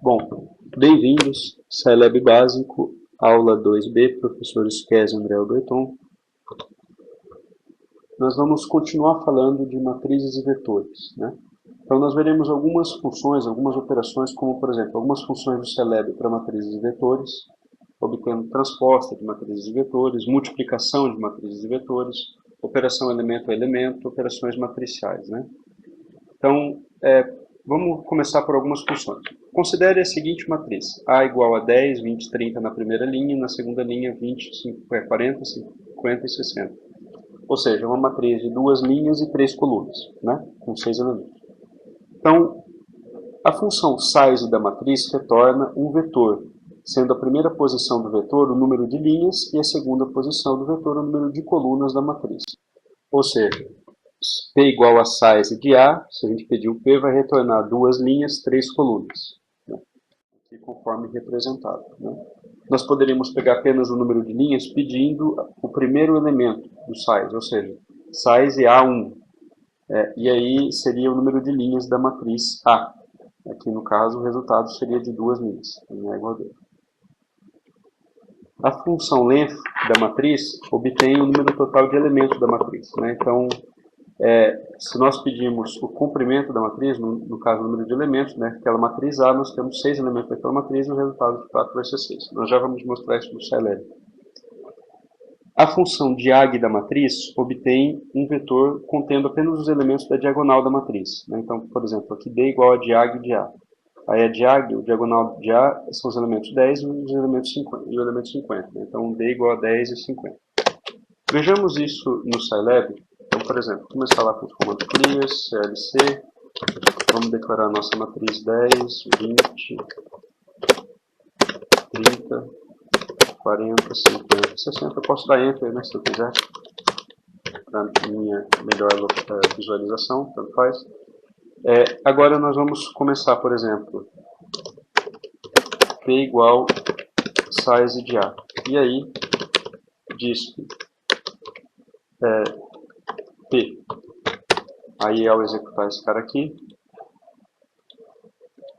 Bom, bem-vindos, Scilab Básico, aula 2B, professor Esquésio André Alberton. Nós vamos continuar falando de matrizes e vetores, né? Então nós veremos algumas funções, algumas operações, como por exemplo, algumas funções do Scilab para matrizes e vetores, obtendo transposta de matrizes e vetores, multiplicação de matrizes e vetores, operação elemento a elemento, operações matriciais, né? Então, vamos começar por algumas funções. Considere a seguinte matriz: A igual a 10, 20, 30 na primeira linha, e na segunda linha 20, 40, 50 e 60. Ou seja, uma matriz de duas linhas e três colunas, né? Com 6 elementos. Então, a função size da matriz retorna um vetor, sendo a primeira posição do vetor o número de linhas e a segunda posição do vetor o número de colunas da matriz. Ou seja, P igual a size de A, se a gente pedir o P, vai retornar duas linhas, três colunas, né? Aqui conforme representado, né? Nós poderíamos pegar apenas o número de linhas pedindo o primeiro elemento do size, ou seja, size A1. E aí seria o número de linhas da matriz A. Aqui no caso o resultado seria de duas linhas, é igual a 2. A função length da matriz obtém o número total de elementos da matriz, né? Então, se nós pedimos o comprimento da matriz, no caso o número de elementos, né, aquela matriz A, nós temos 6 elementos daquela matriz e o resultado de fato vai ser 6. Nós já vamos mostrar isso no Scilab. A função diag da matriz obtém um vetor contendo apenas os elementos da diagonal da matriz, né? Então, por exemplo, aqui D igual a diag de A. Aí a diag, o diagonal de A, são os elementos 10 e os elementos 50, e o elemento 50. Né? Então, D igual a 10 e 50. Vejamos isso no Scilab. Então, por exemplo, começar lá com o comando clear, clc, vamos declarar a nossa matriz 10, 20, 30, 40, 50, 60. Eu posso dar Enter, né, se eu quiser, para minha melhor visualização, tanto faz. Agora nós vamos começar, por exemplo, P igual size de A. E aí, diz P. Aí, ao executar esse cara aqui,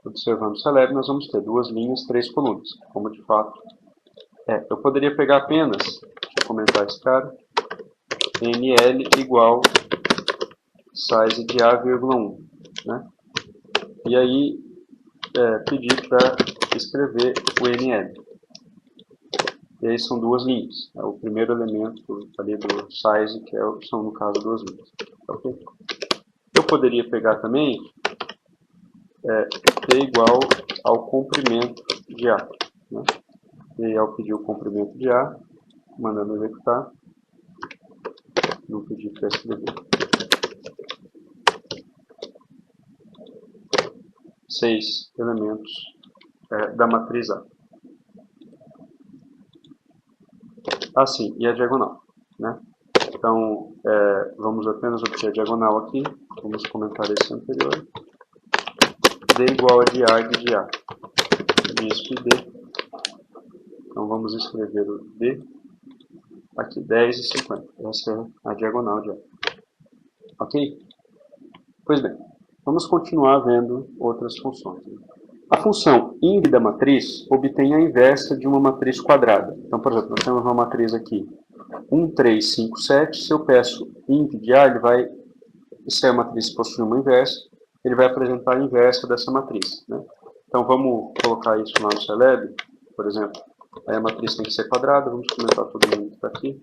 observando o Scilab, nós vamos ter duas linhas, três colunas, como de fato eu poderia pegar apenas, deixa eu comentar esse cara, NL igual size de A, 1, né? E aí, pedir para escrever o NL. E aí são duas linhas. É o primeiro elemento ali do size, que são, no caso, duas linhas. Okay? Eu poderia pegar também P igual ao comprimento de A, né? E aí, ao pedir o comprimento de A, mandando executar, não pedir para escrever. 6 elementos da matriz A. Assim, e a diagonal, né? Então, vamos apenas obter a diagonal aqui. Vamos comentar esse anterior. D igual a diag de A. Disp D. Então, vamos escrever o D. Aqui, 10 e 50. Essa é a diagonal de A. Ok? Pois bem, vamos continuar vendo outras funções. A função ing da matriz obtém a inversa de uma matriz quadrada. Então, por exemplo, nós temos uma matriz aqui, 1, 3, 5, 7. Se eu peço ing de A, se a matriz possui uma inversa, ele vai apresentar a inversa dessa matriz, né? Então, vamos colocar isso lá no Scilab, por exemplo. Aí a matriz tem que ser quadrada, vamos comentar todo mundo que está aqui.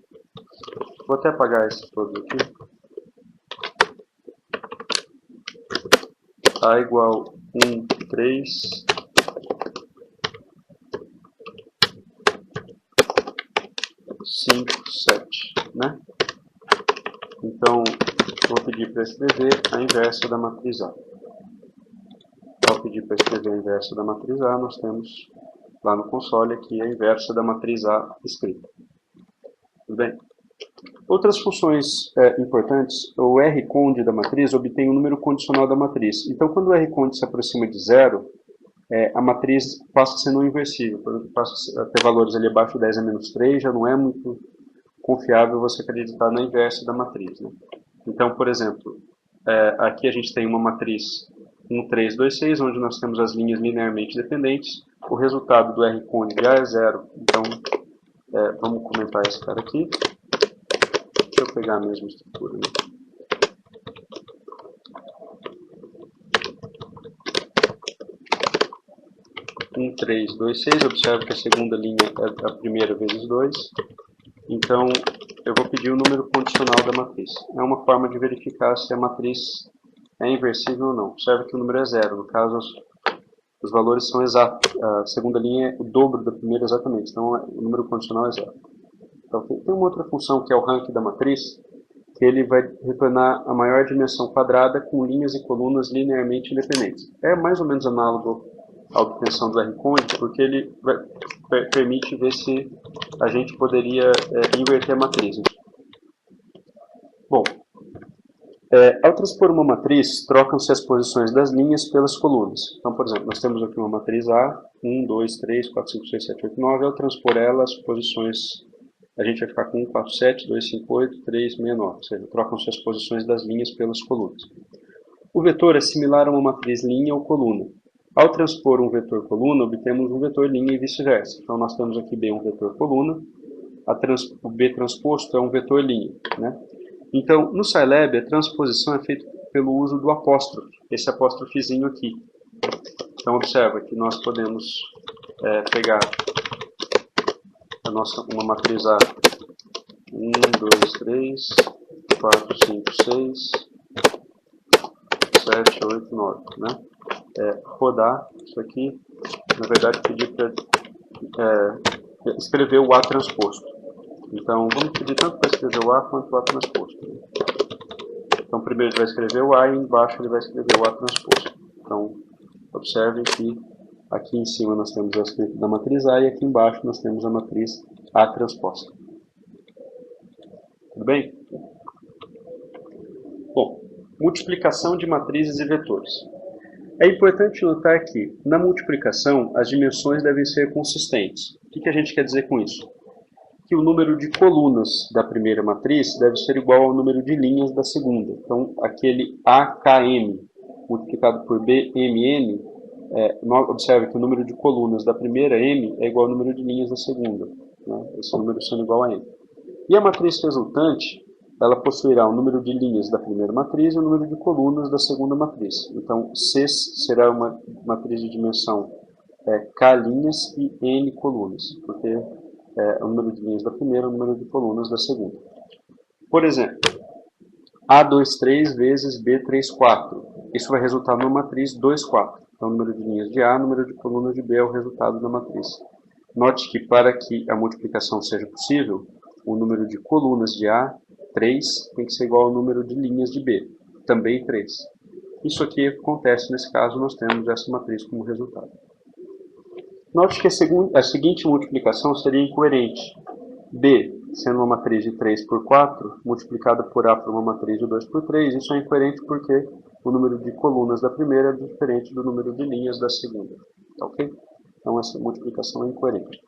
Vou até apagar esses todos aqui. A igual 1, 3, 5, 7, né? Então, vou pedir para escrever a inversa da matriz A. Ao pedir para escrever a inversa da matriz A, nós temos lá no console aqui a inversa da matriz A escrita. Tudo bem? Outras funções importantes, o rcond da matriz obtém o número condicional da matriz. Então, quando o rcond se aproxima de zero, a matriz passa a ser não inversível. Quando passa a ter valores ali abaixo de 10 a menos 3, já não é muito confiável você acreditar na inversa da matriz, né? Então, por exemplo, aqui a gente tem uma matriz Um 3, 2, 6, onde nós temos as linhas linearmente dependentes. O resultado do R cone de A é zero. Então, vamos comentar esse cara aqui. Deixa eu pegar a mesma estrutura, né? Um 3, 2, 6. Observe que a segunda linha é a primeira vezes 2. Então, eu vou pedir o número condicional da matriz. É uma forma de verificar se a matriz é inversível ou não. Observe que o número é zero. No caso, os valores são exatos. A segunda linha é o dobro da primeira exatamente. Então, o número condicional é zero. Então, tem uma outra função que é o rank da matriz, que ele vai retornar a maior dimensão quadrada com linhas e colunas linearmente independentes. É mais ou menos análogo à obtenção do R-cone, porque ele permite ver se a gente poderia inverter a matriz. Bom, ao transpor uma matriz, trocam-se as posições das linhas pelas colunas. Então, por exemplo, nós temos aqui uma matriz A, 1, 2, 3, 4, 5, 6, 7, 8, 9. Ao transpor ela, as posições, a gente vai ficar com 1, 4, 7, 2, 5, 8, 3, 6, 9. Ou seja, trocam-se as posições das linhas pelas colunas. O vetor é similar a uma matriz linha ou coluna. Ao transpor um vetor coluna, obtemos um vetor linha e vice-versa. Então, nós temos aqui B um vetor coluna, o B transposto é um vetor linha, né? Então, no Scilab, a transposição é feita pelo uso do apóstrofe, esse apóstrofezinho aqui. Então, observa que nós podemos pegar uma matriz A, 1, 2, 3, 4, 5, 6, 7, 8, 9, né? Rodar isso aqui, na verdade, pedir para escrever o A transposto. Então, vamos pedir tanto para escrever o A quanto o A transposto. Então, primeiro ele vai escrever o A e embaixo ele vai escrever o A transposto. Então, observem que aqui em cima nós temos a escrita da matriz A e aqui embaixo nós temos a matriz A transposta. Tudo bem? Bom, multiplicação de matrizes e vetores. É importante notar que, na multiplicação, as dimensões devem ser consistentes. O que a gente quer dizer com isso? Que o número de colunas da primeira matriz deve ser igual ao número de linhas da segunda. Então, aquele AKM multiplicado por BMN, observe que o número de colunas da primeira M é igual ao número de linhas da segunda, né? Esse número sendo igual a M. E a matriz resultante, ela possuirá o número de linhas da primeira matriz e o número de colunas da segunda matriz. Então, C será uma matriz de dimensão K linhas e N colunas, porque o número de linhas da primeira e o número de colunas da segunda. Por exemplo, A23 vezes B34. Isso vai resultar numa matriz 2, 4. Então, o número de linhas de A, o número de colunas de B é o resultado da matriz. Note que para que a multiplicação seja possível, o número de colunas de A, 3, tem que ser igual ao número de linhas de B, também 3. Isso aqui acontece, nesse caso, nós temos essa matriz como resultado. Note que a seguinte multiplicação seria incoerente. B, sendo uma matriz de 3 por 4, multiplicada por A por uma matriz de 2 por 3, isso é incoerente porque o número de colunas da primeira é diferente do número de linhas da segunda. Tá ok? Então, essa multiplicação é incoerente.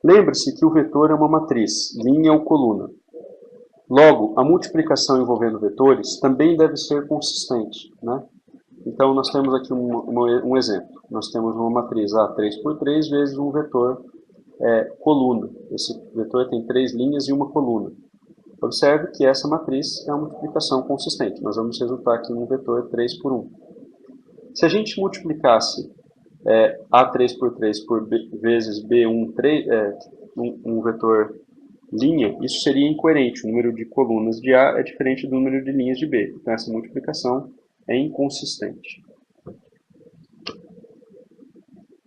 Lembre-se que o vetor é uma matriz, linha ou coluna. Logo, a multiplicação envolvendo vetores também deve ser consistente, né? Então, nós temos aqui um exemplo. Nós temos uma matriz A 3 por 3 vezes um vetor coluna. Esse vetor tem 3 linhas e uma coluna. Observe que essa matriz é uma multiplicação consistente. Nós vamos resultar aqui num vetor 3 por 1. Se a gente multiplicasse A3 por 3 por B, vezes B1, um vetor linha, isso seria incoerente. O número de colunas de A é diferente do número de linhas de B. Então, essa multiplicação é inconsistente.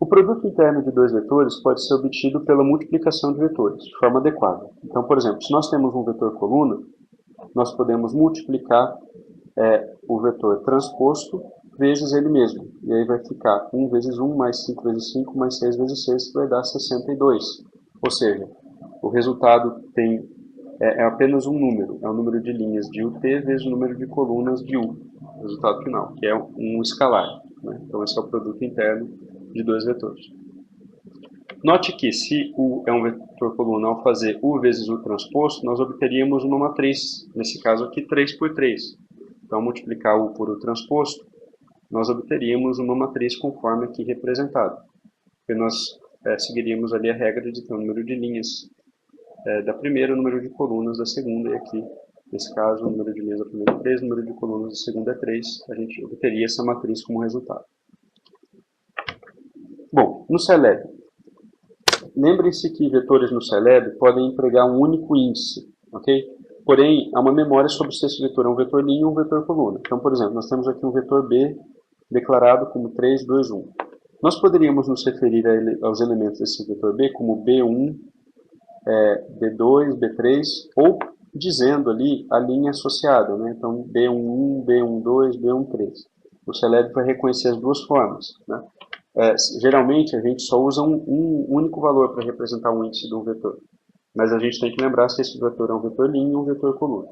O produto interno de dois vetores pode ser obtido pela multiplicação de vetores, de forma adequada. Então, por exemplo, se nós temos um vetor coluna, nós podemos multiplicar o vetor transposto vezes ele mesmo. E aí vai ficar 1 vezes 1 mais 5 vezes 5 mais 6 vezes 6, que vai dar 62. Ou seja, o resultado é apenas um número. É o número de linhas de UT vezes o número de colunas de U. O resultado final, que é um escalar, né? Então, esse é o produto interno de dois vetores. Note que se U é um vetor coluna, ao fazer U vezes U transposto, nós obteríamos uma matriz, nesse caso aqui 3 por 3. Então, multiplicar U por U transposto, nós obteríamos uma matriz conforme aqui representada. Porque nós seguiríamos ali a regra de ter um número de linhas da primeira, o número de colunas da segunda, e aqui, nesse caso, o número de linhas da primeira é 3, o número de colunas da segunda é 3, a gente obteria essa matriz como resultado. Bom, no Celeb, lembrem-se que vetores no Celeb podem empregar um único índice, ok? Porém, há uma memória sobre se esse vetor é um vetor linha ou um vetor coluna. Então, por exemplo, nós temos aqui um vetor B declarado como 3, 2, 1. Nós poderíamos nos referir aos elementos desse vetor B como B1, B2, B3, ou dizendo ali a linha associada, né? Então, B11, B12, B13. O Celeb vai reconhecer as duas formas, né? Geralmente, a gente só usa um único valor para representar um índice de um vetor. Mas a gente tem que lembrar se esse vetor é um vetor linha ou um vetor coluna.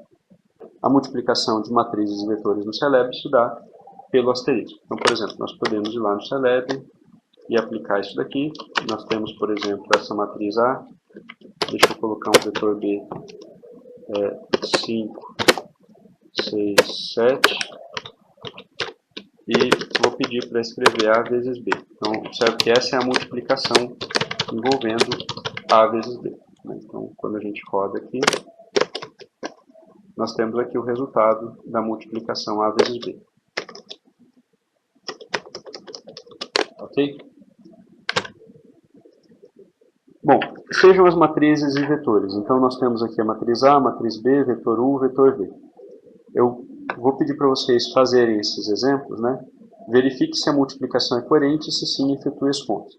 A multiplicação de matrizes e vetores no Celeb se dá pelo asterisco. Então, por exemplo, nós podemos ir lá no Celeb e aplicar isso daqui. Nós temos, por exemplo, essa matriz A. Deixa eu colocar um vetor B 5, 6, 7. E vou pedir para escrever A vezes B. Então, observe que essa é a multiplicação envolvendo A vezes B. Então, quando a gente roda aqui, nós temos aqui o resultado da multiplicação A vezes B. Ok? Bom, sejam as matrizes e vetores. Então, nós temos aqui a matriz A, a matriz B, vetor U, vetor V. Eu vou pedir para vocês fazerem esses exemplos, né? Verifique se a multiplicação é coerente e se sim, efetue as contas.